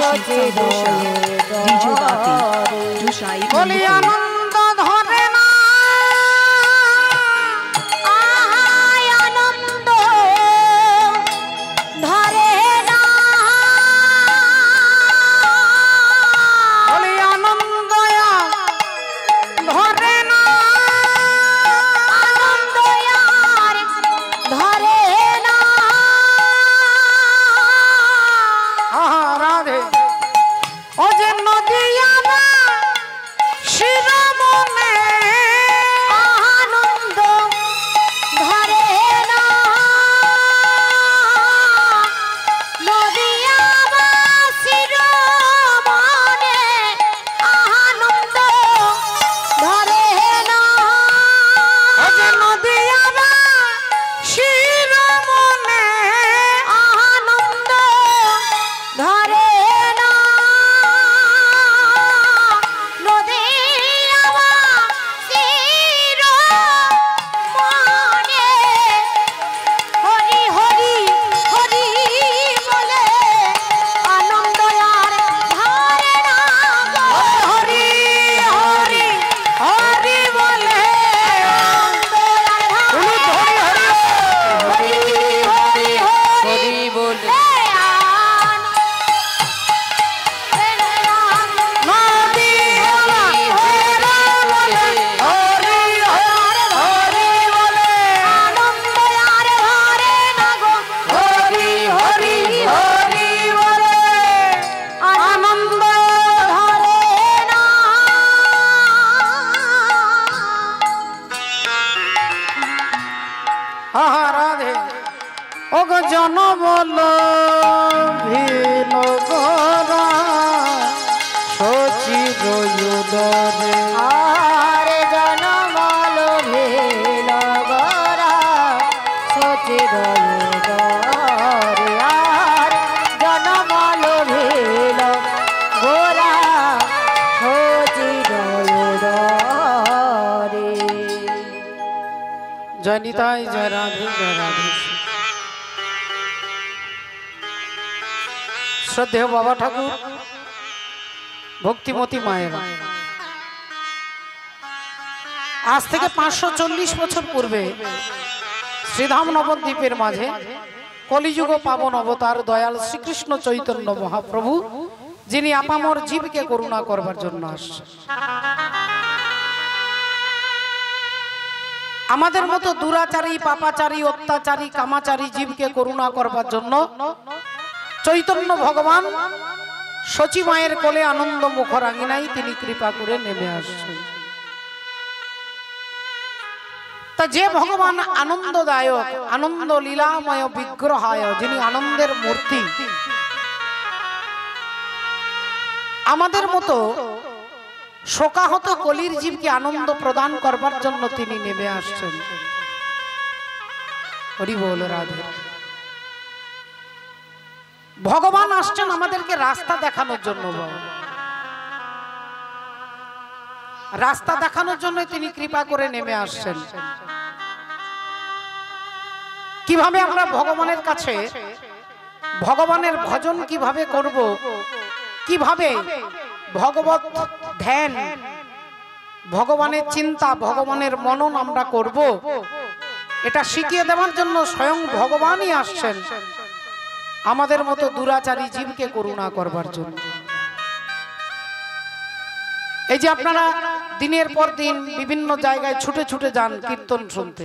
Shitsa Dosha, Diju Bati, Dusha বলি আনন্দ ধরে না আহাই আনন্দ ধরে না বলি আনন্দ ধরে না আনন্দ আর ধরে না আহা রাধে ও যে নদিয়া না শিরমনে আনন্দ ধরে না নদিয়াবাসীর মনে আনন্দ ধরে না ও যে নদিয়া না শিরমনে আনন্দ ধরে না নদিয়াবাসীর মনে হরি হরি হরি বলে আনন্দ আর ধরে না গো। হরি হরি হরি বলে আনন্দ আর বলুন হরি হরি হরি হরি হরি বলে নদিয়া না শিরমনে হরি হরি হরি বলে আনন্দ আর ধরে না গো। হরি হরি হরি বলে আনন্দ ধরে না আহা রাধে ও গো জন বল ভিল গোরা সচির উদরে আর জনমল ভেল গরা সচির উদরে আর জনমল ভেল গোরা সচির উদরে জয় নিতাই জয় রাধে জয় রাধে শ্রদ্ধেয় বাবা ঠাকুর ভক্তিমতী মায়েরা আজ থেকে 540 বছর পূর্বে শ্রীধাম নবদ্বীপের মাঝে কলিযুগ পাবন অবতার দয়াল শ্রীকৃষ্ণ চৈতন্য মহাপ্রভু যিনি আপামর জীবকে করুণা করবার জন্য আসছেন আমাদের মতো দুরাচারী পাপাচারী অত্যাচারী কামাচারী জীবকে করুণা করবার জন্য চৈতন্য ভগবান সচী মায়ের কোলে আনন্দ মুখরাঙ্গিনায় তিনি কৃপা করে নেমে আসছেন তা যে ভগবান আনন্দদায়ক আনন্দ লীলাময় বিগ্রহায় যিনি আনন্দের মূর্তি আমাদের মতো শোকাহত কলির জীবকে আনন্দ প্রদান করবার জন্য তিনি নেমে আসছেন হরি বল রাধে ভগবান আসছেন আমাদেরকে রাস্তা দেখানোর জন্য রাস্তা দেখানোর জন্য তিনি কৃপা করে নেমে আসছেন কিভাবে আমরা ভগবানের কাছে ভগবানের ভজন কিভাবে করব কিভাবে ভগবত ধ্যান ভগবানের চিন্তা ভগবানের মনন আমরা করব এটা শিখিয়ে দেওয়ার জন্য স্বয়ং ভগবানই আসছেন আমাদের মতো দুরাচারী জীবকে করুণা করবার জন্য এই যে আপনারা দিনের পর দিন বিভিন্ন জায়গায় ছুটে ছুটে যান কীর্তন শুনতে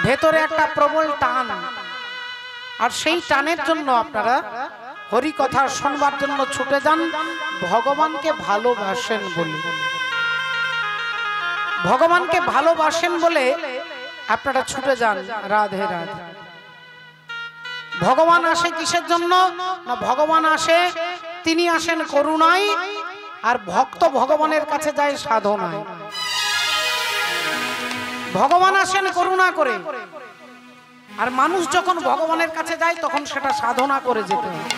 ভেতরে একটা প্রবল টান আর সেই টানের জন্য আপনারা হরি কথা শুনবার জন্য ছুটে যান ভগবানকে ভালোবাসেন বলে ভগবানকে ভালোবাসেন বলে আপনারা ছুটে যান রাধে রাধে ভগবান আসে কিসের জন্য না ভগবান আসে তিনি আসেন করুণায় আর ভক্ত ভগবানের কাছে যায় সাধনায় ভগবান আসেন করুণা করে আর মানুষ যখন ভগবানের কাছে যায় তখন সেটা সাধনা করে যেতে হয়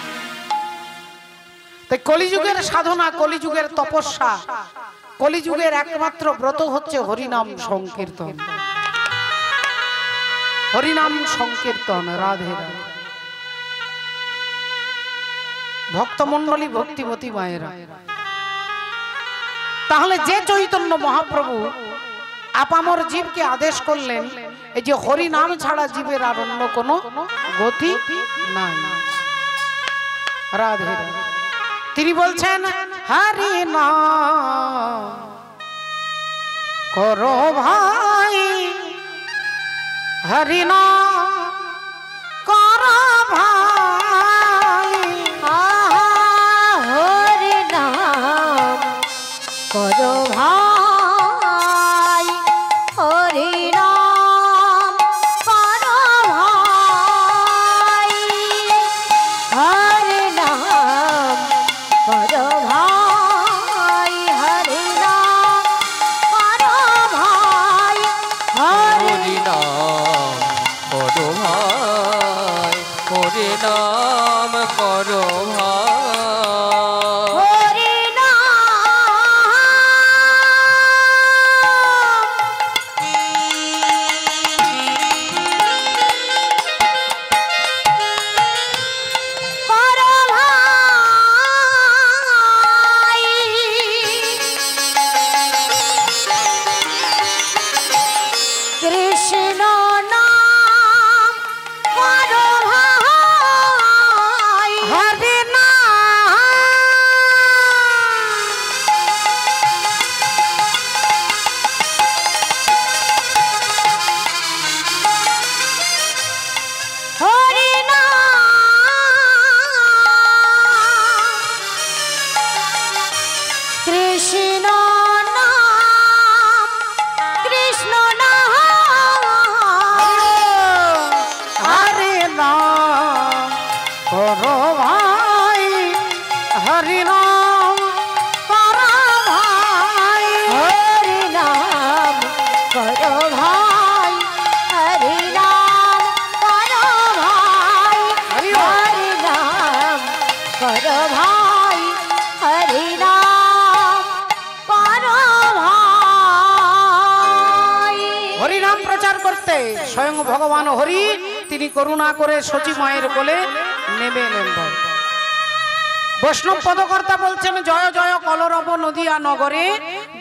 তাই কলিযুগের সাধনা কলিযুগের তপস্যা কলিযুগের একমাত্র ব্রত হচ্ছে হরিনাম সংকীর্তন হরিনাম সংকীর্তন রাধে রাধে ভক্তমণ্ডলী ভক্তিমতী মায়েরা। তাহলে যে চৈতন্য মহাপ্রভু আপামর জীবকে আদেশ করলেন এই যে হরি নাম ছাড়া জীবের আর অন্য কোনো গতি নাই, রাধে রাধে। তিনি বলছেন হরি নাম করো ভাই, হরি নাম করো ভাই, হরি নাম করো ভাই, হরি নাম করো ভাই, হরি নাম করো ভাই, হরি নাম করো ভাই, হরি নাম করো ভাই, হরি নাম করো ভাই, হরি কৃষ্ণ নাম করো ভাই, হরি নাম হরি নাম কৃষ্ণ নাম, কৃষ্ণ নাম হরি নাম করো ভাই, হরি নাম করো ভাই, হরি নাম করো ভাই, হরি নাম করো ভাই, হরি নাম করো ভাই, হরি নাম করো ভাই। হরি নাম প্রচার করতে স্বয়ং ভগবান হরি তিনি করুণা করে সচি মায়ের কোলে নেমে এলেন। বৈষ্ণব পদকর্তা বলছেন জয় জয় কলরব নদিয়া নগরে,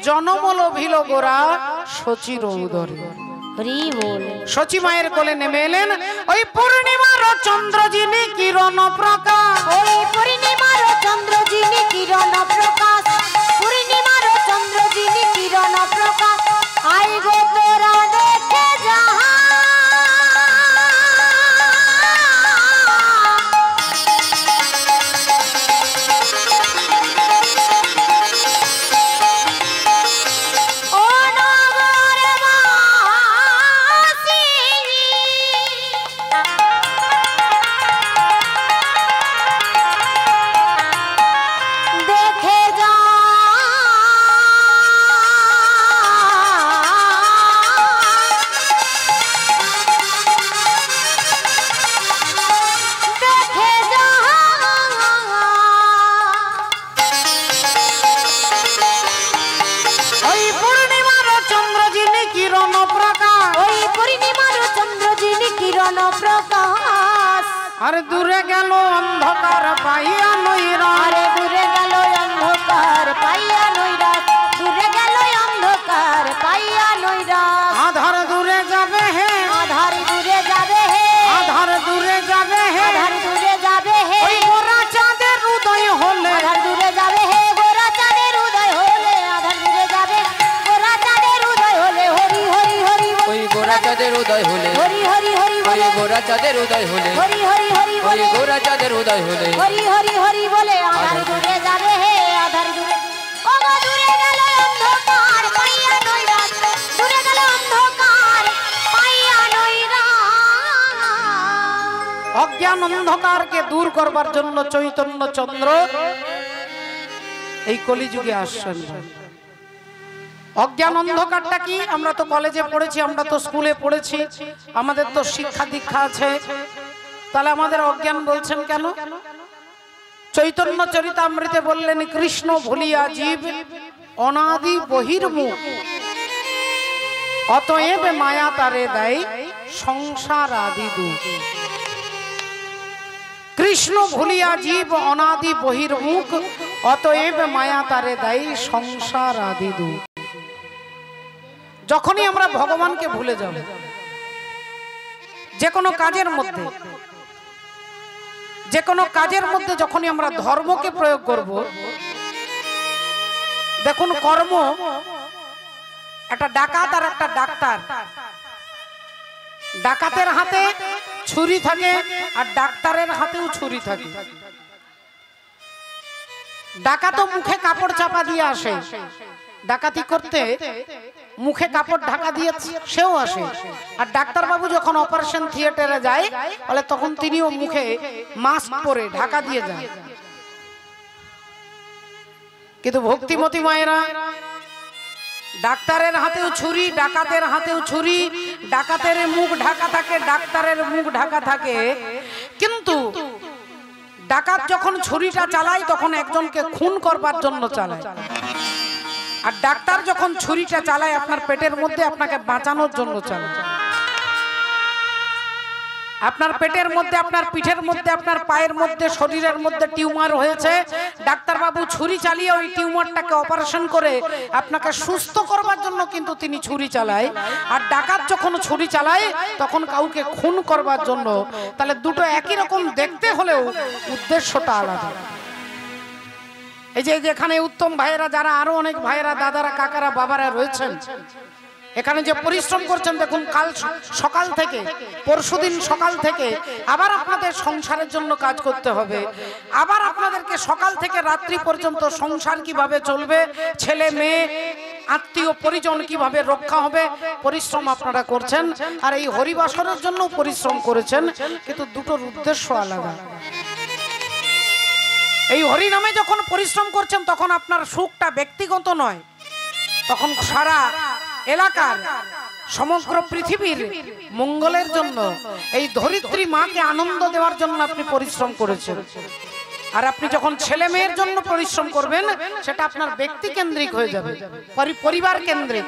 জনমল ভিল গোরা সচির উদরে। হরি বল। সচি মায়ের কোলে নেমে এলেন ওই পূর্ণিমার চন্দ্র যিনি কিরণ প্রকাশ, ওই পূর্ণিমার চন্দ্র যিনি কিরণ প্রকাশ, পূর্ণিমার চন্দ্র যিনি কিরণ প্রকাশ, আই গো তোরা দেখে যাহা ও নগরবাসী, দেখে যা দেখে যা ওই পূর্ণিমার চন্দ্র যিনি কিরণ প্রকাশ, ওই পূর্ণিমার চন্দ্র যিনি কিরণ প্রকাশ, আর দূরে গেল অন্ধকার পাইয়া নৈরা, আরে দূরে গেল অন্ধকার পাইয়া নৈরাস, দূরে গেল অন্ধকার পাইয়া নৈরাস, আধার দূরে যাবে হে, আধার দূরে যাবে হে, আধার দূরে যাবে হে, আধার দূরে যাবে হে, ওই গোরা চাঁদের উদয় হলে, আধার দূরে যাবে হে, গোরা চাঁদের উদয় হলে, আধার দূরে যাবে গোরা চাঁদের উদয় হলে, হরি হরি হরি বল। ওই গোরা চাঁদের উদয় হলে, হরি হরি হরি ওই বলে, গোরা চাঁদের উদয় হলে, হরি হরি হরি ওই বলে, গোরা চাঁদের উদয় হলে, হরি হরি হরি বলে, আধার দূরে যাবে হে, আধার দূরে ও গো দূরে গেল অন্ধকার পাইয়া নৈরাস, দূরে গেল অন্ধকার পাইয়া নৈরাস। অজ্ঞান অন্ধকারকে দূর করবার জন্য চৈতন্য চন্দ্র এই কলিযুগে আসছেন। অজ্ঞান অন্ধকারটা কি? আমরা তো কলেজে পড়েছি, আমরা তো স্কুলে পড়েছি, আমাদের তো শিক্ষা দীক্ষা আছে, তাহলে আমাদের অজ্ঞান বলছেন কেন? চৈতন্য চরিতামৃতে বললেন কৃষ্ণ ভুলিয়া জীব অনাদি বহির্মুখ, অতএব মায়া তারে দেয় সংসার আদি দুঃখ। কৃষ্ণ ভুলিয়া জীব অনাদি বহির্মুখ, অতএব মায়া তারে দায়ী সংসার আদি দুঃখ। যখনই আমরা ভগবানকে ভুলে যাব, যে কোনো কাজের মধ্যে, যে কোনো কাজের মধ্যে যখনই আমরা ধর্মকে প্রয়োগ করব, দেখুন কর্ম, একটা ডাকাত আর একটা ডাক্তার, ডাকাতের হাতে ছুরি থাকে আর ডাক্তারের হাতেও ছুরি থাকে। ডাকাতও মুখে কাপড় চাপা দিয়ে আসে, ডাকাতি করতে মুখে কাপড় ঢাকা দিয়ে সেও আসে। আর ডাক্তার বাবু যখন অপারেশন থিয়েটারে যায় বলে তখন তিনিও মুখে মাস্ক পরে ঢাকা দিয়ে যান। কিন্তু ভক্তিমতী মায়েরা, ডাক্তারের হাতেও ছুরি, ডাকাতের হাতেও ছুরি, ডাকাতের মুখ ঢাকা থাকে, ডাক্তারের মুখ ঢাকা থাকে, কিন্তু ডাকাত যখন ছুরিটা চালায় তখন একজনকে খুন করবার জন্য চালায়, আর ডাক্তার যখন ছুরিটা চালায় আপনার পেটের মধ্যে আপনাকে বাঁচানোর জন্য চালায়। আপনার পেটের মধ্যে, আপনার পিঠের মধ্যে, আপনার পায়ের মধ্যে, শরীরের মধ্যে টিউমার হয়েছে, ডাক্তারবাবু ছুরি চালিয়ে ওই টিউমারটাকে অপারেশন করে আপনাকে সুস্থ করবার জন্য কিন্তু তিনি ছুরি চালায়। আর ডাকাত যখন ছুরি চালায় তখন কাউকে খুন করবার জন্য। তাহলে দুটো একই রকম দেখতে হলেও উদ্দেশ্যটা আলাদা। এই যে এখানে উত্তম ভাইয়েরা, যারা আরো অনেক ভাইয়েরা, দাদারা, কাকারা, বাবারা রয়েছেন, এখানে যে পরিশ্রম করছেন, দেখুন কাল সকাল থেকে, পরশুদিন সকাল থেকে আবার আপনাদের সংসারের জন্য কাজ করতে হবে। আবার আপনাদেরকে সকাল থেকে রাত্রি পর্যন্ত সংসার কিভাবে চলবে, ছেলে মেয়ে আত্মীয় পরিজন কিভাবে রক্ষা হবে, পরিশ্রম আপনারা করছেন। আর এই হরিবাসরের জন্য পরিশ্রম করেছেন, কিন্তু দুটোর উদ্দেশ্য আলাদা। এই হরি নামে যখন পরিশ্রম করছেন তখন আপনার সুখটা ব্যক্তিগত নয়, তখন সারা এলাকার, সমগ্র পৃথিবীর মঙ্গলের জন্য, এই ধরিত্রী মাকে আনন্দ দেওয়ার জন্য আপনি পরিশ্রম করেছেন। আর আপনি যখন ছেলে মেয়ের জন্য পরিশ্রম করবেন সেটা আপনার ব্যক্তি কেন্দ্রিক হয়ে যাবে, পরিবার কেন্দ্রিক,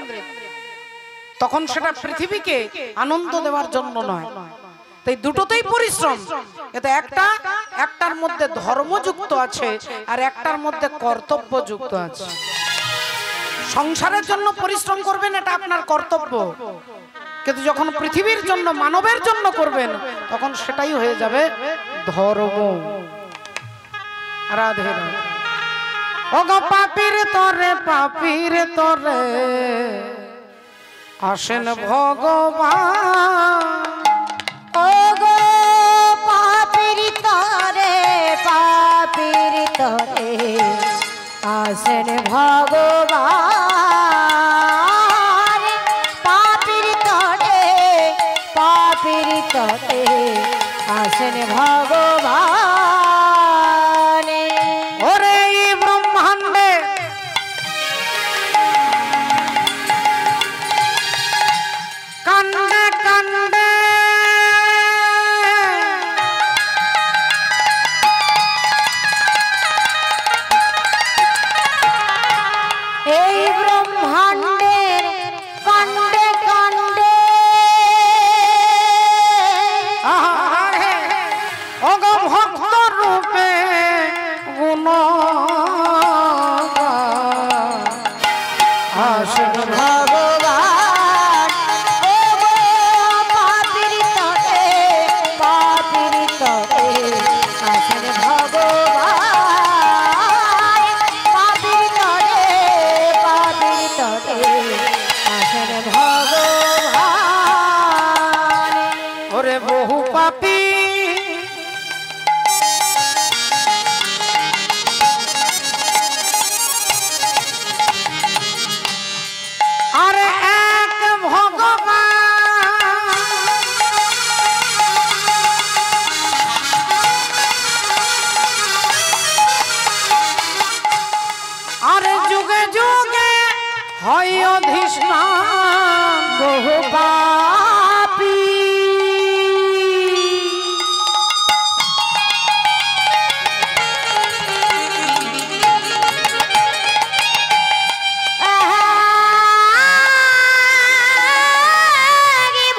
তখন সেটা পৃথিবীকে আনন্দ দেওয়ার জন্য নয়। তাই দুটোতেই পরিশ্রম, এতে একটার মধ্যে ধর্মযুক্ত আছে আর একটার মধ্যে কর্তব্য যুক্ত আছে। সংসারের জন্য পরিশ্রম করবেন, এটা আপনার কর্তব্য, কিন্তু যখন পৃথিবীর জন্য, মানবের জন্য করবেন তখন সেটাই হয়ে যাবে ধর্ম। রাধে রাধে। ওগো পাপীর তরে, পাপীর তরে আসেন ভগবান। ওগো পাপীর তরে, পাপীর তরে আসেন ভগবান। পাপীর তরে, পাপীর তরে আসেন ভগবান। ওরে এই ব্রহ্মাণ্ডে কাণ্ডে কাণ্ডে এই ব্রহ্মাণ্ডের কাণ্ডে কাণ্ডে ওগো ভক্ত রূপে গুণ আসেন ভগবান। ওগো পাপীর তরে, পাপীর তরে আসেন ভগবান। পাপীর তরে, পাপীর তরে আসেন ভগবান। ওরে বহু পাপী আরে এক ভগবান, আরে যুগে যুগে হয় অধিষ্ঠান বহু পাপী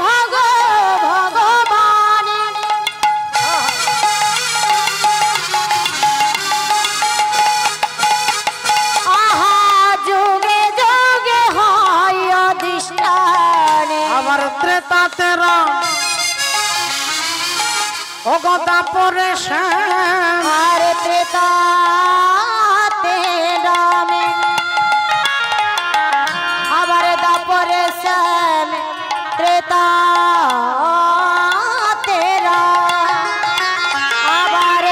ভগবান। ও গদা পরে শ্যাম আর ত্রেতাতে রামে আবার দাপরে শ্যাম ত্রেতাতে রাম আবার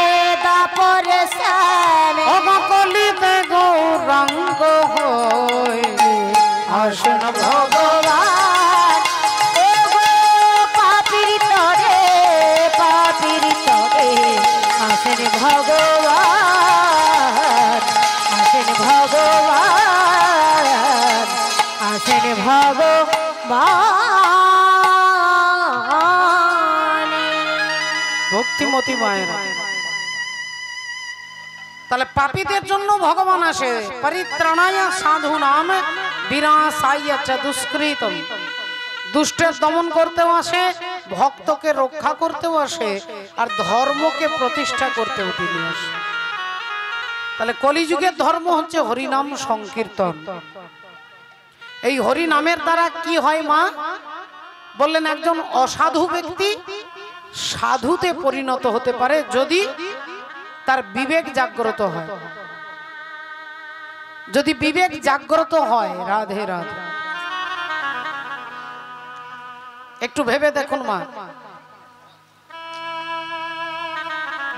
দাপরে শ্যাম ও কলিতে গৌরাঙ্গ হয়ে আসেন ভগবান ও গো পাপির তরে আসেন ভগবান আসেন ভগবান আসেন ভগবান ভক্তিমতী মায়েরা। তাহলে পাপীদের জন্য ভগবান আসে, পরিত্রাণায় সাধু নাম বিনাশায় চ দুষ্কৃতম, দুষ্টের দমন করতেও আসে, ভক্তকে রক্ষা করতেও আসে, আর ধর্মকে প্রতিষ্ঠা করতেও তিনি আসে। তাহলে কলিযুগের ধর্ম হচ্ছে হরিনাম সংকীর্তন। এই হরিনামের দ্বারা কি হয় মা? বললেন একজন অসাধু ব্যক্তি সাধুতে পরিণত হতে পারে যদি তার বিবেক জাগ্রত হয়। যদি বিবেক জাগ্রত হয়, রাধে রাধে, একটু ভেবে দেখুন মা।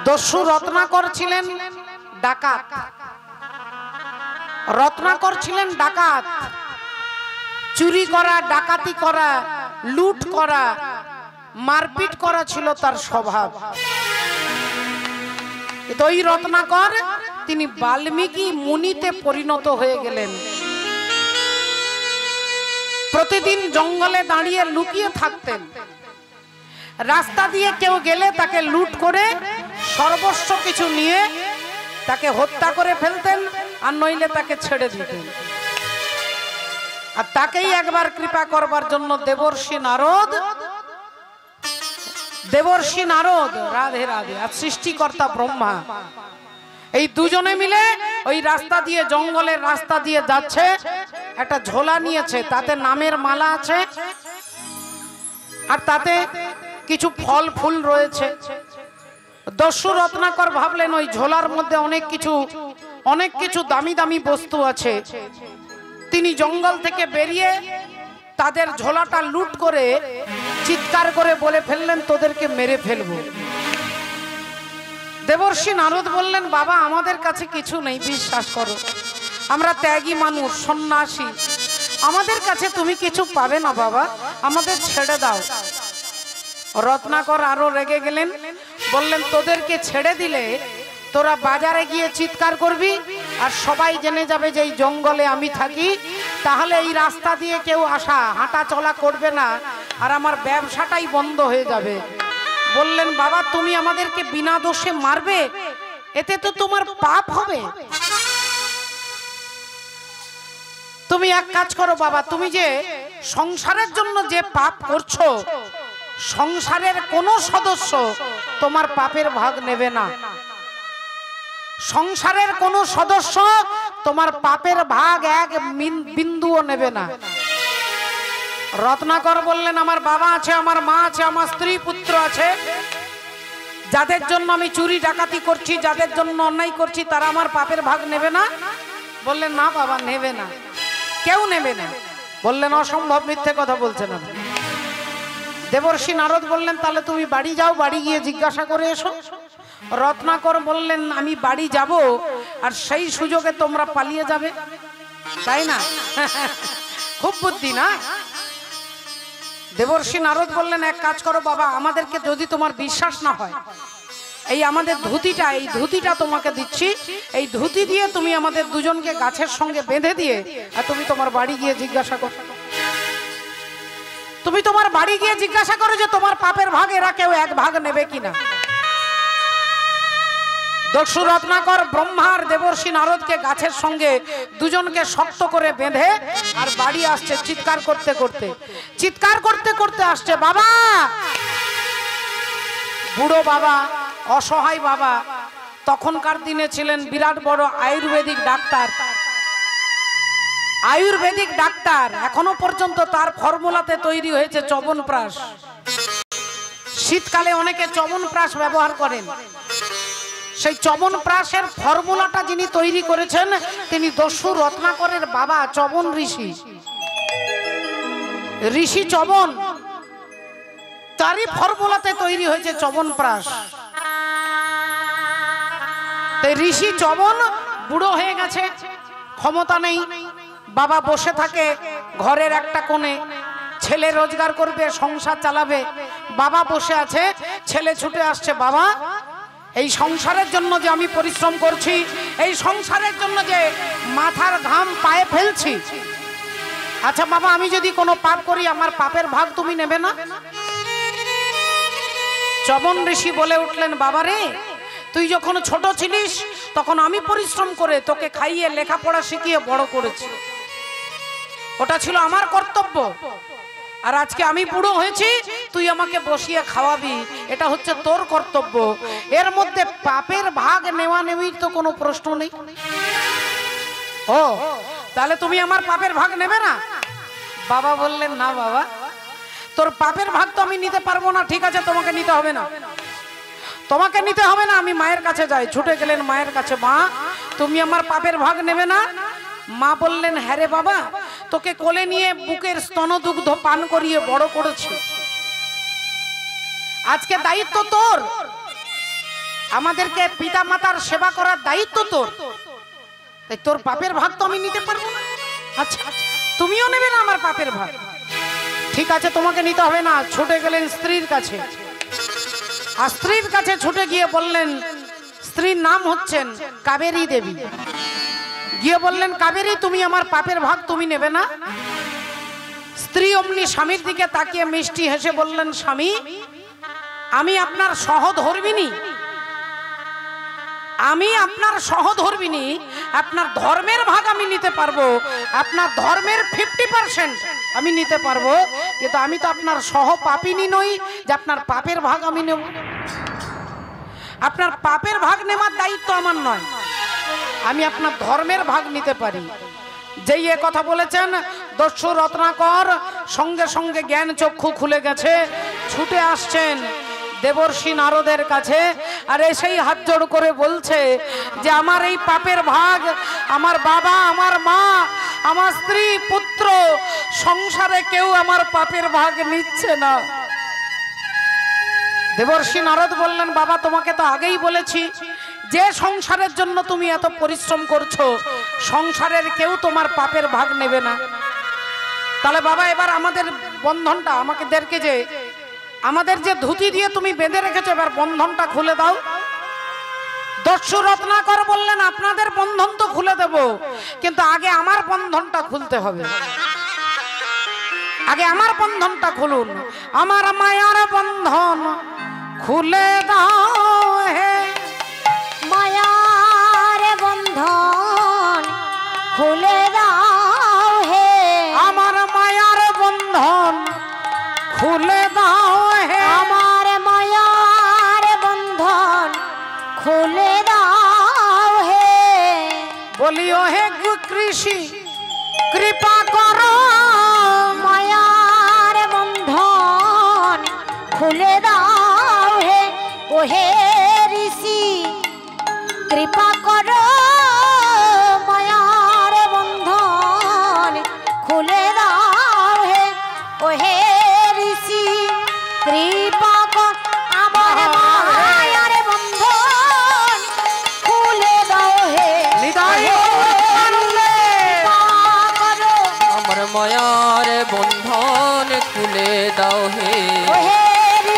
দস্যু রত্নাকর ছিলেন ডাকাত, রত্নাকর ছিলেন ডাকাত। চুরি করা, ডাকাতি করা, লুট করা, মারপিট করা ছিল তার স্বভাব। ওই রত্নাকর তিনি বাল্মীকি মুনিতে পরিণত হয়ে গেলেন। প্রতিদিন জঙ্গলে দাঁড়িয়ে লুকিয়ে থাকতেন। রাস্তা দিয়ে কেউ গেলে তাকে লুট করে সর্বস্ব কিছু নিয়ে তাকে হত্যা করে ফেলতেন, আর নইলে তাকে ছেড়ে দিতেন। আর তাকেই একবার কৃপা করবার জন্য দেবর্ষি নারদ, রাধে রাধে, আর সৃষ্টিকর্তা ব্রহ্মা, এই দুজনে মিলে ওই রাস্তা দিয়ে, জঙ্গলের রাস্তা দিয়ে যাচ্ছে। একটা ঝোলা নিয়েছে, তাতে নামের মালা আছে, আর তাতে কিছু ফল ফুল রয়েছে। দস্যু রত্নাকর ভাবলেন ওই ঝোলার মধ্যে অনেক কিছু দামি দামি বস্তু আছে। তিনি জঙ্গল থেকে বেরিয়ে তাদের ঝোলাটা লুট করে চিৎকার করে বলে ফেললেন, তোদেরকে মেরে ফেলবো। দেবর্ষি নারদ বললেন, বাবা আমাদের কাছে কিছু নেই, বিশ্বাস করো, আমরা ত্যাগী মানুষ, সন্ন্যাসী, আমাদের কাছে তুমি কিছু পাবে না বাবা, আমাদের ছেড়ে দাও। রত্নাকর আরো রেগে গেলেন, বললেন, তোদেরকে ছেড়ে দিলে তোরা বাজারে গিয়ে চিৎকার করবি, আর সবাই জেনে যাবে যে এই জঙ্গলে আমি থাকি, তাহলে এই রাস্তা দিয়ে কেউ হাঁটা চলা করবে না, আর আমার ব্যবসাটাই বন্ধ হয়ে যাবে। বললেন, বাবা তুমি আমাদেরকে বিনা দোষে মারবে, এতে তো তোমার পাপ হবে। তুমি এক কাজ করো বাবা, তুমি যে সংসারের জন্য যে পাপ করছো, সংসারের কোন সদস্য তোমার পাপের ভাগ নেবে না। সংসারের কোন সদস্য তোমার পাপের ভাগ এক বিন্দুও নেবে না। রত্নাকর বললেন, আমার বাবা আছে, আমার মা আছে, আমার স্ত্রী পুত্র আছে, যাদের জন্য আমি চুরি ডাকাতি করছি, যাদের জন্য অন্যায় করছি, তারা আমার পাপের ভাগ নেবে না? বললেন, না বাবা নেবে না, কেউ নেবে না। বললেন, অসম্ভব, মিথ্যে কথা বলছেন না। দেবর্ষি নারদ বললেন, তাহলে তুমি বাড়ি যাও, বাড়ি গিয়ে জিজ্ঞাসা করে এসো। রত্নাকর বললেন, আমি বাড়ি যাব, আর সেই সুযোগে তোমরা পালিয়ে যাবে, তাই না? খুব বুদ্ধি না? দেবর্ষি নারদ বললেন, এক কাজ করো বাবা, আমাদেরকে যদি তোমার বিশ্বাস না হয়, এই আমাদের ধুতিটা, এই ধুতিটা তোমাকে দিচ্ছি, এই ধুতি দিয়ে তুমি আমাদের দুজনকে গাছের সঙ্গে বেঁধে দিয়ে, আর তুমি তোমার বাড়ি গিয়ে জিজ্ঞাসা করো, তুমি তোমার বাড়ি গিয়ে জিজ্ঞাসা করো যে তোমার পাপের ভাগ এরা কেউ এক ভাগ নেবে কিনা। দস্যু রত্নাকর ব্রহ্মার দেবর্ষি নারদকে গাছের সঙ্গে দুজনকে শক্ত করে বেঁধে আর বাড়ি আসছে চিৎকার করতে করতে আসছে, বাবা! বুড়ো বাবা, অসহায় বাবা, তখনকার দিনে ছিলেন বিরাট বড় আয়ুর্বেদিক ডাক্তার। এখনো পর্যন্ত তার ফর্মুলাতে তৈরি হয়েছে চবনপ্রাশ। শীতকালে অনেকে চবনপ্রাশ ব্যবহার করেন। সেই চবনপ্রাশের ফর্মুলাটা যিনি তৈরি করেছেন তিনি দস্যু রত্নাকরের বাবা চবন ঋষি। ঋষি চবন, তারই ফর্মুলাতে তৈরি হয়েছে চবনপ্রাশ। তাই ঋষি চবন বুড়ো হয়ে গেছে, ক্ষমতা নেই, বাবা বসে থাকে ঘরের একটা কোণে, ছেলে রোজগার করবে, সংসার চালাবে, বাবা বসে আছে, ছেলে ছুটে আসছে, বাবা এই সংসারের জন্য যে আমি পরিশ্রম করছি, এই সংসারের জন্য যে মাথার ঘাম পায়ে ফেলছি, আচ্ছা বাবা আমি যদি কোনো পাপ করি আমার পাপের ভাগ তুমি নেবে না? চবন ঋষি বলে উঠলেন, বাবা রে, তুই যখন ছোট ছিলিস তখন আমি পরিশ্রম করে তোকে খাইয়ে লেখাপড়া শিখিয়ে বড় করেছি, ওটা ছিল আমার কর্তব্য। আর আজকে আমি বুড়ো হয়েছি, তুই আমাকে বসিয়ে খাওয়াবি, এটা হচ্ছে তোর কর্তব্য। এর মধ্যে পাপের ভাগ নেওয়া নেওয়ার তো কোনো প্রশ্ন নেই। ও তাহলে তুমি আমার পাপের ভাগ নেবে না? বাবা বললেন, না বাবা, তোর পাপের ভাগ তো আমি নিতে পারবো না। ঠিক আছে, তোমাকে নিতে হবে না, তোমাকে নিতে হবে না, আমি মায়ের কাছে যাই। ছুটে গেলেন মায়ের কাছে, মা তুমি আমার পাপের ভাগ নেবে না? মা বললেন, হ্যাঁ রে বাবা, তোকে কোলে নিয়ে বুকের স্তনদুগ্ধ পান করিয়ে বড় করেছি, আজকে দায়িত্ব তোর, আমাদেরকে পিতা মাতার সেবা করার দায়িত্ব তোর, তাই তোর পাপের ভাগ তো আমি নিতে পারবো না। আচ্ছা তুমিও নেবে না আমার পাপের ভাগ? ঠিক আছে, তোমাকে নিতে হবে না। ছুটে গেলেন স্ত্রীর কাছে, আর স্ত্রীর কাছে ছুটে গিয়ে বললেন, স্ত্রীর নাম হচ্ছেন কাবেরী দেবী, গিয়ে বললেন, কাবেরী তুমি আমার পাপের ভাগ তুমি নেবে না? স্ত্রী অমনি স্বামীর দিকে তাকিয়ে মিষ্টি হেসে বললেন, স্বামী আমি আপনার সহধর্মিণী, আমি আপনার সহধর্মিণী, আপনার ধর্মের ভাগ আমি নিতে পারবো, আপনার ধর্মের 50% আমি নিতে পারবো, কিন্তু আমি তো আপনার সহপাপিনী নই যে আপনার পাপের ভাগ আমি নেব। আপনার পাপের ভাগ নেওয়ার দায়িত্ব আমার নয়, আমি আপনার ধর্মের ভাগ নিতে পারি। যেই এ কথা বলেছেন দস্যু রত্নাকর সঙ্গে সঙ্গে জ্ঞান চক্ষু খুলে গেছে, ছুটে আসছেন দেবর্ষি নারদের কাছে, আর এসেই হাত জোড় করে বলছে যে আমার এই পাপের ভাগ আমার বাবা, আমার মা, আমার স্ত্রী, পুত্র, সংসারে কেউ আমার পাপের ভাগ নিচ্ছে না। দেবর্ষি নারদ বললেন, বাবা তোমাকে তো আগেই বলেছি যে সংসারের জন্য তুমি এত পরিশ্রম করছো, সংসারের কেউ তোমার পাপের ভাগ নেবে না। তাহলে বাবা এবার আমাদের বন্ধনটা, আমাদেরকে যে আমাদের যে ধুতি দিয়ে তুমি বেঁধে রেখেছো, এবার বন্ধনটা খুলে দাও। দস্যু রত্নাকর বললেন, আপনাদের বন্ধন তো খুলে দেব, কিন্তু আগে আমার বন্ধনটা খুলতে হবে, আগে আমার বন্ধনটা খুলুন, আমার মায়ার বন্ধন খুলে দাও হে, মায়ার বন্ধন খুলে দাও হে, আমার মায়ার বন্ধন খুলে দাও হে, আমার মায়ার বন্ধন খুলে দাও হে, বলিও হে কৃষি কৃপা করো, মায়ার বন্ধন খুলে দাও হে, ও হে ঋষি কৃপা করো, মায়ার বন্ধন খুলে দাও হে, ও হে ঋষি কৃপা কর, আমার মায়ার বন্ধন খুলে দাও হে, নিতাই আমার মায়ার বন্ধন খুলে দাও হে, ও হে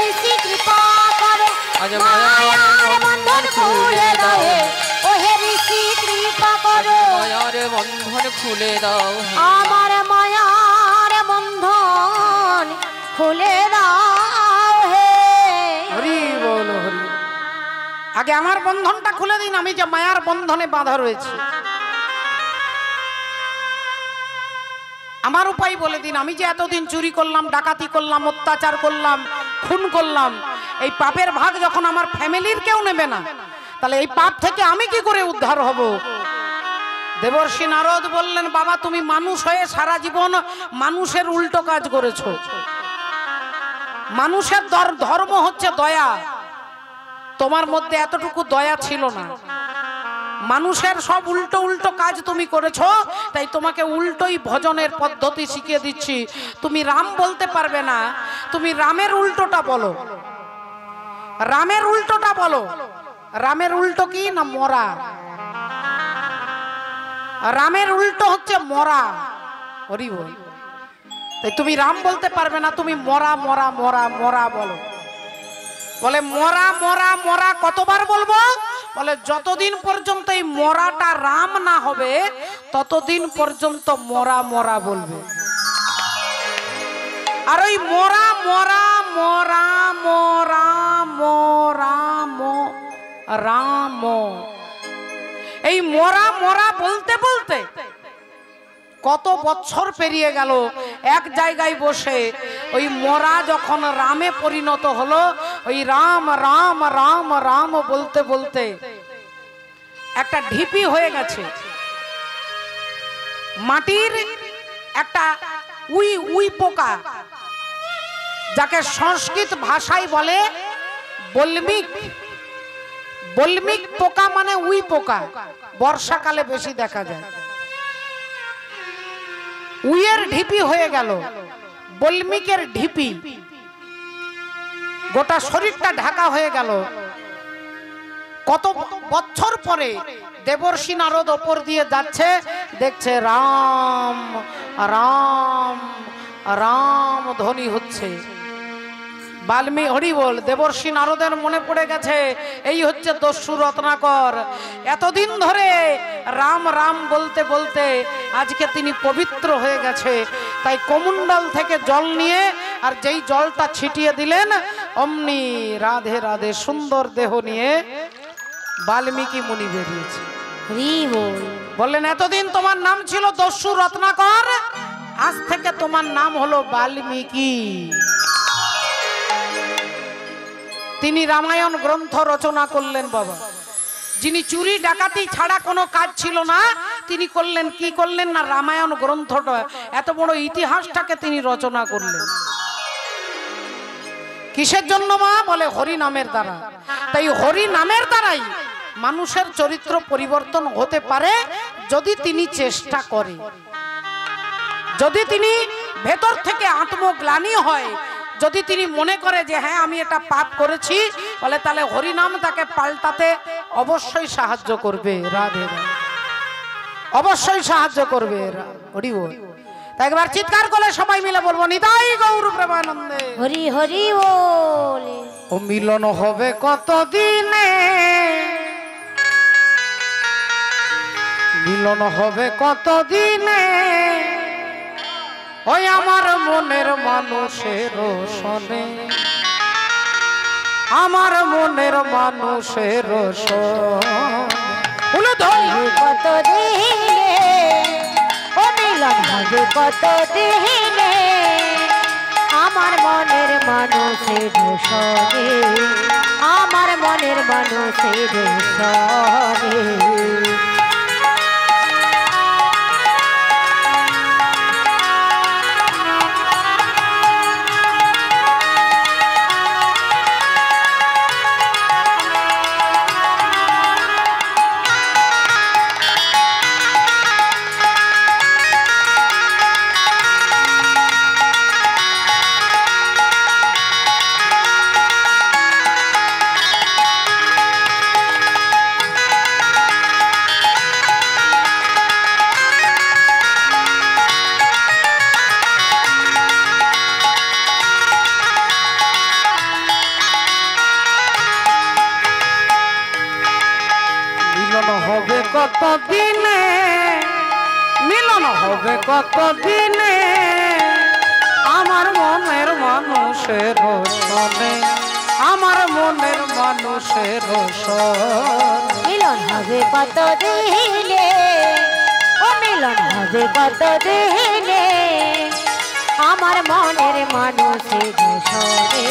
ঋষি কৃপা করো, আজ মায়ার বন্ধন খুলে দাও হে, ও হে ঋষি কৃপা করো, মায়ার বন্ধন খুলে দাও হে, আমার মায়ার বন্ধন খুলে দাও হে। হরি বল হরি। আগে আমার বন্ধনটা খুলে দিন, আমি যে মায়ার বন্ধনে বাঁধা রয়েছে, আমার উপায় বলে দিন। আমি যে এতদিন চুরি করলাম, ডাকাতি করলাম, অত্যাচার করলাম, খুন করলাম, এই পাপের ভাগ যখন আমার ফ্যামিলির কেউ নেবে না, তাহলে এই পাপ থেকে আমি কি করে উদ্ধার হব? দেবর্ষি নারদ বললেন, বাবা তুমি মানুষ হয়ে সারা জীবন মানুষের উল্টো কাজ করেছো, মানুষের ধর্ম হচ্ছে দয়া, তোমার মধ্যে এতটুকু দয়া ছিল না। মানুষের সব উল্টো উল্টো কাজ তুমি করেছো, তাই তোমাকে উল্টোই ভজনের পদ্ধতি শিখিয়ে দিচ্ছি। তুমি রাম বলতে পারবে না, তুমি রামের উল্টোটা বলো। রামের উল্টোটা বলো। রামের উল্টো কি না? মরা। রামের উল্টো হচ্ছে মরা। হরি বল। তাই তুমি রাম বলতে পারবে না, তুমি মরা মরা মরা মরা বলো। বলে মরা মরা মরা কতবার বলবো? বলে যতদিন পর্যন্ত এই মরাটা রাম না হবে ততদিন পর্যন্ত মরা মরা বলবে। আর ওই মরা মরা মরা মরা মরা রাম, এই মরা মরা বলতে বলতে কত বছর পেরিয়ে গেল। এক জায়গায় বসে ওই মরা যখন রামে পরিণত হলো, ওই রাম রাম রাম রাম বলতে বলতে একটা ঢিপি হয়ে গেছে। মাটির একটা উই উই পোকা, যাকে সংস্কৃত ভাষায় বলে বল্মিক। বল্মিক পোকা মানে উই পোকা, বর্ষাকালে বেশি দেখা যায়। উইয়ের ঢিপি হয়ে গেল, বল্মিকের ঢিপি, গোটা শরীরটা ঢাকা হয়ে গেল। কত বছর পরে দেবর্ষি নারদ ওপর দিয়ে যাচ্ছে, দেখছে রাম রাম রাম ধ্বনি হচ্ছে। বাল্মীকি হরি বল। দেবর্ষি নারদের মনে পড়ে গেছে এই হচ্ছে দস্যু রত্নাকর। এতদিন ধরে রাম রাম বলতে বলতে আজকে তিনি পবিত্র হয়ে গেছে। তাই কমণ্ডল থেকে জল নিয়ে আর যেই জলটা ছিটিয়ে দিলেন, অমনি রাধে রাধে সুন্দর দেহ নিয়ে বাল্মীকি মুনি বেরিয়েছে। বললেন এতদিন তোমার নাম ছিল দস্যু রত্নাকর, আজ থেকে তোমার নাম হলো বাল্মীকি। তিনি রামায়ণ গ্রন্থ রচনা করলেন বাবা। যিনি চুরি ডাকাতি ছাড়া কোনো কাজ ছিল না, তিনি করলেন কি করলেন না রামায়ণ গ্রন্থটা, এত বড় ইতিহাসটাকে তিনি রচনা করলেন। কিসের জন্য মা? বলে হরি নামের দ্বারা। তাই হরি নামের দ্বারাই মানুষের চরিত্র পরিবর্তন হতে পারে যদি তিনি চেষ্টা করে, যদি তিনি ভেতর থেকে আত্মগ্লানি হয়, যদি তিনি মনে করে যে হ্যাঁ আমি এটা পাপ করেছি, বলে তাহলে হরিনাম তাকে পাল্টাতে অবশ্যই সাহায্য করবে। রাধে রাধে, অবশ্যই সাহায্য করবে। হরি বল। তাই একবার চিৎকার করে সবাই মিলে বলবো নিতাই গৌর প্রেমানন্দে হরি হরি বল। ও মিলন হবে কত দিনে, মিলন হবে কত দিনে, ওই আমার মনের মানুষের সনে, আমার মনের মানুষের সনে কত দিনে, ও মিলন হবে কত দিনে, আমার মনের মানুষের সনে, আমার মনের মানুষের সনে। কত দিনে, মিলন হবে কত দিনে, আমার মনের মানুষের সনে, আমার মনের মানুষের সনে। মিলন হবে কত দিনে, ও মিলন হবে কত দিনে, আমার মনের মানুষের সনে,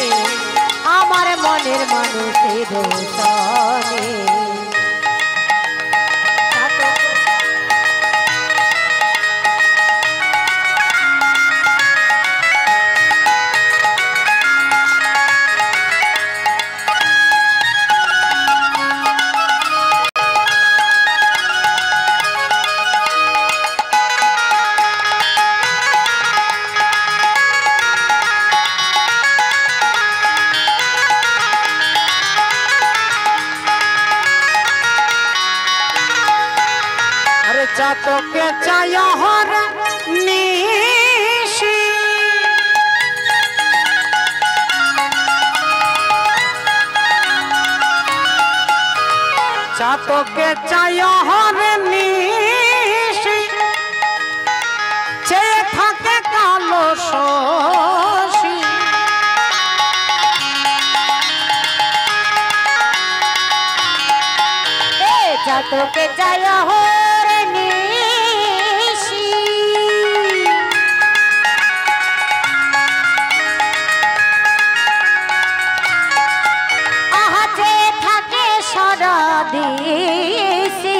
আমার মনের মানুষের সনে। চাতকে চায় হর নিশি চাতকে চায় হর নিশি চেয়ে থাকে কালো শশী চাতকে চায় হর নিশি আহাতে থাকে সারা দিশি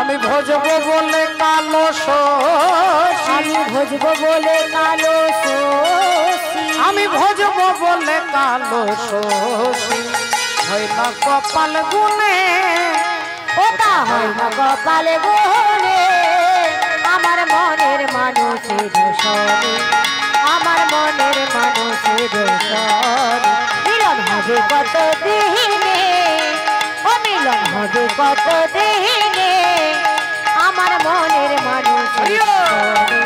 আমি ভজবো বলে কালো শশী আমি ভজবো বলে কালো শশী আমি ভজবো বলে কালো শশী হয় না কপাল গুনে ওটা হয় না কপাল গুনে আমার মনের মানুষের সরে আমার মনের মানুষের সরে মিলন হবে কত দিনে ও মিলন হবে কত দিনে আমার মনের মানুষের সরে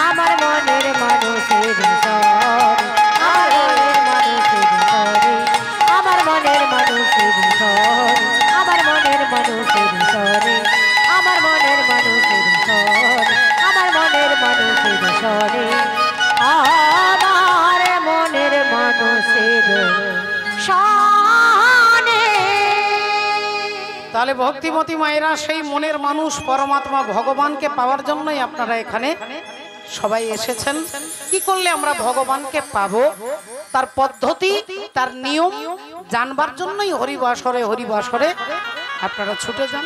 আমার মনের মানুষের সরে আমার মনের মানুষের সরে আমার মনের মানুষের সরে আমার মনের মানুষের সরে আমার মনের মানুষের সরে আমার মনের মানুষের সরে। তাহলে ভক্তিমতী মায়েরা সেই মনের মানুষ পরমাত্মা ভগবানকে পাওয়ার জন্যই আপনারা এখানে সবাই এসেছেন। কি করলে আমরা ভগবানকে পাবো তার পদ্ধতি তার নিয়ম জানবার জন্যই হরিবাসরে আপনারা ছুটে যান।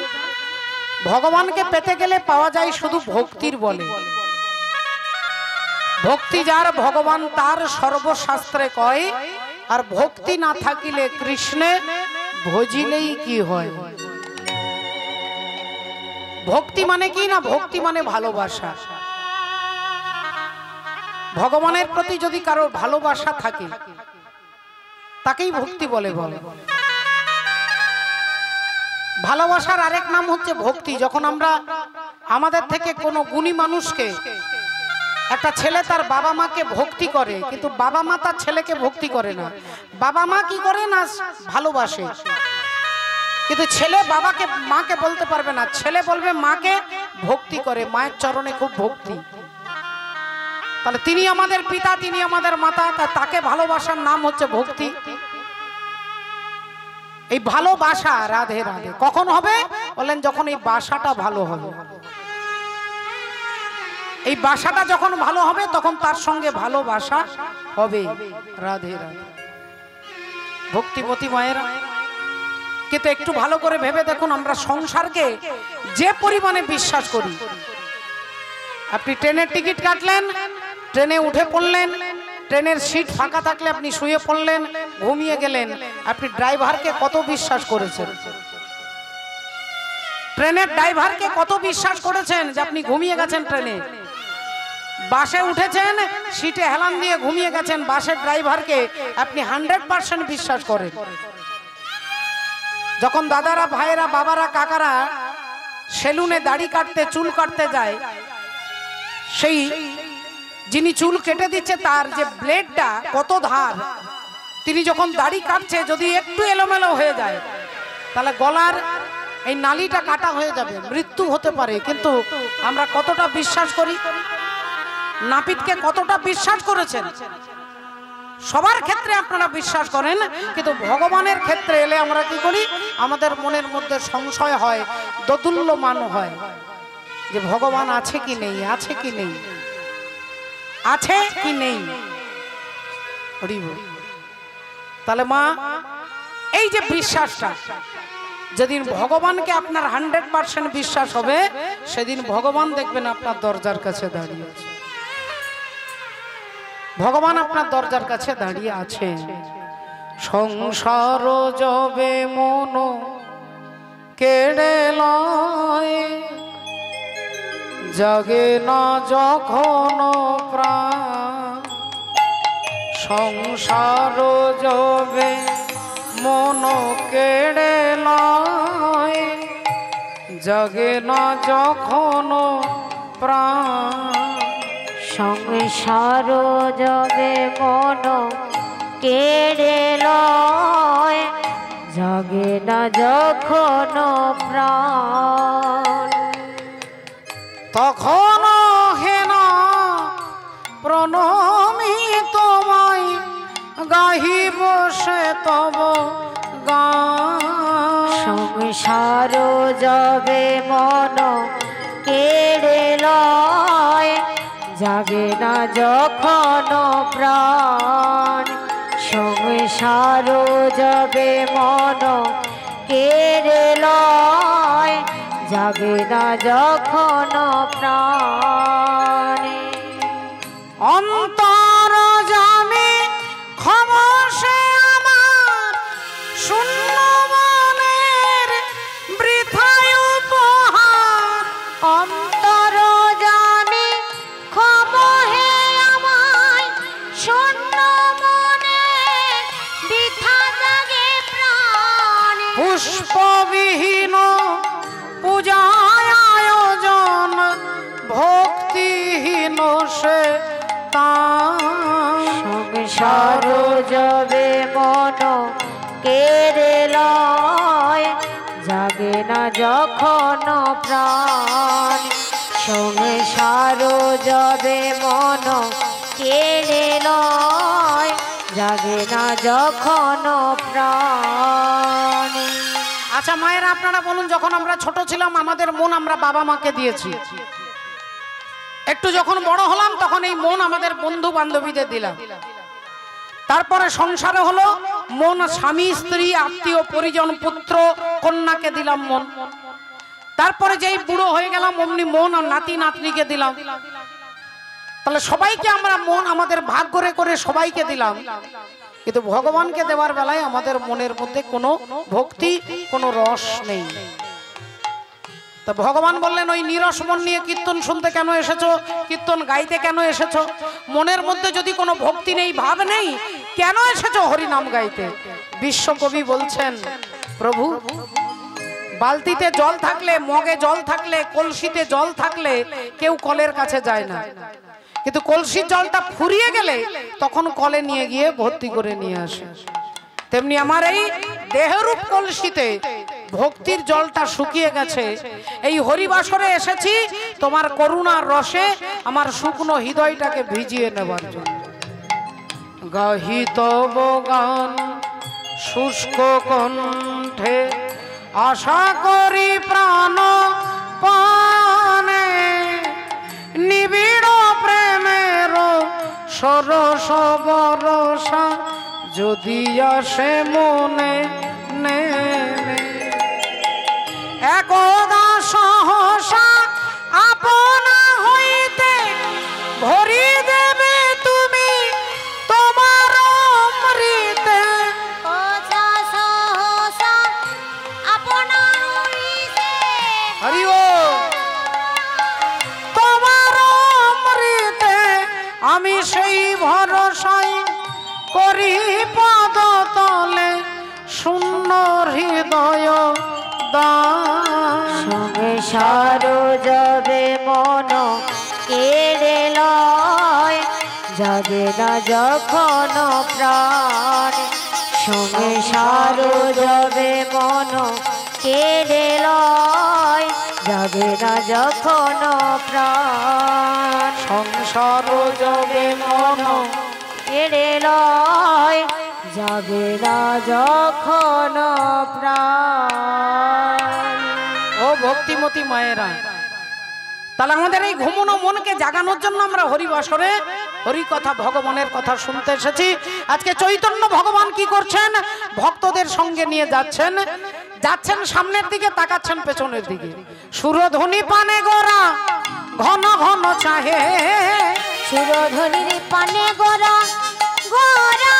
ভগবানকে পেতে গেলে পাওয়া যায় শুধু ভক্তির বলে। ভক্তি যার ভগবান তার সর্বশাস্ত্রে কয়, আর ভক্তি না থাকিলে কৃষ্ণে ভজিলেই কি হয়। ভক্তি মানে কি না, ভক্তি মানে ভালোবাসা। ভগবানের প্রতি যদি কারো ভালোবাসা থাকে তাকেই ভক্তি বলে। ভালোবাসার আরেক নাম হচ্ছে ভক্তি। যখন আমরা আমাদের থেকে কোনো গুণী মানুষকে, একটা ছেলে তার বাবা মাকে ভক্তি করে, কিন্তু বাবা মা তার ছেলেকে ভক্তি করে না। বাবা মা কি করে না, ভালোবাসে, কিন্তু ছেলে বাবাকে মাকে বলতে পারবে না, ছেলে বলবে মাকে ভক্তি করে, মায়ের চরণে খুব ভক্তি। তাহলে তিনি আমাদের পিতা, তিনি আমাদের মাতা, তাকে ভালোবাসার নাম হচ্ছে ভক্তি। এই ভালোবাসা রাধে রাধে কখন হবে বলেন, যখন এই বাসাটা ভালো হবে। এই বাসাটা যখন ভালো হবে তখন তার সঙ্গে ভালোবাসা হবে। রাধে রাধে ভক্তিমতী মায়েরা, কিন্তু একটু ভালো করে ভেবে দেখুন, আমরা সংসারকে যে পরিমাণে বিশ্বাস করি। আপনি ট্রেনের টিকিট কাটলেন, ট্রেনে উঠে পড়লেন, ট্রেনের সিট ফাঁকা থাকলে আপনি শুয়ে পড়লেন, ঘুমিয়ে গেলেন। আপনি ড্রাইভারকে কত বিশ্বাস করেছেন? ট্রেনের ড্রাইভারকে কত বিশ্বাস করেছেন যে আপনি ঘুমিয়ে গেছেন ট্রেনে? বাসে উঠেছেন, সিটে হেলান দিয়ে ঘুমিয়ে গেছেন, বাসের ড্রাইভারকে আপনি 100% বিশ্বাস করেন। যখন দাদারা, ভাইয়েরা, বাবারা, কাকারা সেলুনে দাড়ি কাটতে, চুল কাটতে যায়, সেই যিনি চুল কেটে দিচ্ছে তার যে ব্লেডটা কত ধার, তিনি যখন দাড়ি কাটছে যদি একটু এলোমেলো হয়ে যায় তাহলে গলার এই নালিটা কাটা হয়ে যাবে, মৃত্যু হতে পারে। কিন্তু আমরা কতটা বিশ্বাস করি? নাপিতকে কতটা বিশ্বাস করেছেন? সবার ক্ষেত্রে আপনারা বিশ্বাস করেন, কিন্তু ভগবানের ক্ষেত্রে এলে আমরা কি করি? আমাদের মনের মধ্যে সংশয় হয়, দোদুল্যমান হয় যে ভগবান আছে কি নেই, আছে কি নেই, আছে কি নেই। তাহলে মা, এই যে বিশ্বাসটা, যেদিন ভগবানকে আপনার 100% বিশ্বাস হবে, সেদিন ভগবান দেখবেন আপনার দরজার কাছে দাঁড়িয়ে আছে। ভগবান আপনার দরজার কাছে দাঁড়িয়ে আছে। সংসার যবে মন কেড়ে লয়, জাগে না যখন প্রাণ। সংসার যবে মন কেড়ে লয়, জাগে না যখন প্রাণ সংসার জবে মন কেড়ে লয় জাগে না যখন প্রাণ তখন হে না প্রণমী তোমায় গাহিব সে তব গান সংসার জবে মন কেড়ে লয় জাগে না যখন প্রাণ সংসার জবে মন কেড়ে লয় জাগে না যখন প্রাণ অন্তর জানে ক্ষমসে আমার শূন্য মনের বৃথায় উপহার অন্তর জানে ক্ষম হে আমায় শূন্য মনে বৃথা জাগে প্রাণ পুষ্পবিহীন পূজায় আয়োজন ভক্তিহীন সে সংসার জবে মন কেড়ে লয় জাগে না যখন প্রাণ সংসার জবে মন কেড়ে লয় জাগে না যখন প্রাণ আচ্ছা মায়েরা আপনারা বলুন, যখন আমরা ছোট ছিলাম আমাদের মন আমরা বাবা মাকে দিয়েছি, একটু যখন বড় হলাম তখন এই মন আমাদের বন্ধু বান্ধবীদের দিলাম, তারপরে সংসারে হলো মন স্বামী স্ত্রী আত্মীয় পরিজন পুত্র কন্যাকে দিলাম মন, তারপরে যেই বুড়ো হয়ে গেলাম অমনি মন আর নাতি নাতনিকে দিলাম। তাহলে সবাইকে আমরা মন আমাদের ভাগ করে করে সবাইকে দিলাম, কিন্তু ভগবানকে দেওয়ার বেলায় আমাদের মনের মধ্যে কোনো ভক্তি কোনো রস নেই। তা ভগবান বললেন ওই নিরস মন নিয়ে কীর্তন শুনতে কেন এসেছো, কীর্তন গাইতে কেন এসেছো? মনের মধ্যে যদি কোনো ভক্তি নেই ভাব নেই কেন এসেছো হরিনাম গাইতে? বিশ্বকবি বলছেন প্রভু বালতিতে জল থাকলে মগে জল থাকলে কলসিতে জল থাকলে কেউ কলের কাছে যায় না, কিন্তু কলসির জলটা ফুরিয়ে গেলে তখন কলে নিয়ে গিয়ে ভর্তি করে নিয়ে আসে। তেমনি আমার এই দেহরূপ কলসিতে ভক্তির জলটা শুকিয়ে গেছে, এই হরিবাসরে এসেছি তোমার করুণার রসে আমার শুকনো হৃদয়টাকে ভিজিয়ে নেবার জন্য। গাহি তব গান শুষ্ক কণ্ঠে আশা করি প্রাণ পানে নিবিড় প্রেমের সরস বরসা যদি আসে মনে নেমে একদা সহসা আপনা হইতে ভরি দেবে তুমি তোমার অমৃতে। হরি বল। তোমার অমৃতে আমি সেই ভরসাই করি পদ তলে শূন্য হৃদয় দান। সংসার জবে মন কেড়ে লয় জাগে না যখন প্রাণ সংসার জবে মন কেড়ে লয় জাগে না যখন প্রাণ সংসার জবে মন কেড়ে লয় জাগে না যখন প্রাণ। ও ভক্তিমতী মায়েরা, তাহলে আমাদের এই ঘুমনো মনকে জাগানোর জন্য আমরা হরিবাসরে হরি কথা ভগবানের কথা শুনতে এসেছি। আজকে চৈতন্য ভগবান কি করছেন, ভক্তদের সঙ্গে নিয়ে যাচ্ছেন, যাচ্ছেন সামনের দিকে তাকাচ্ছেন পেছনের দিকে, সুরধ্বনি পানে গোরা ঘন ঘন চাহে, সুরধ্বনির পানে গোরা গোরা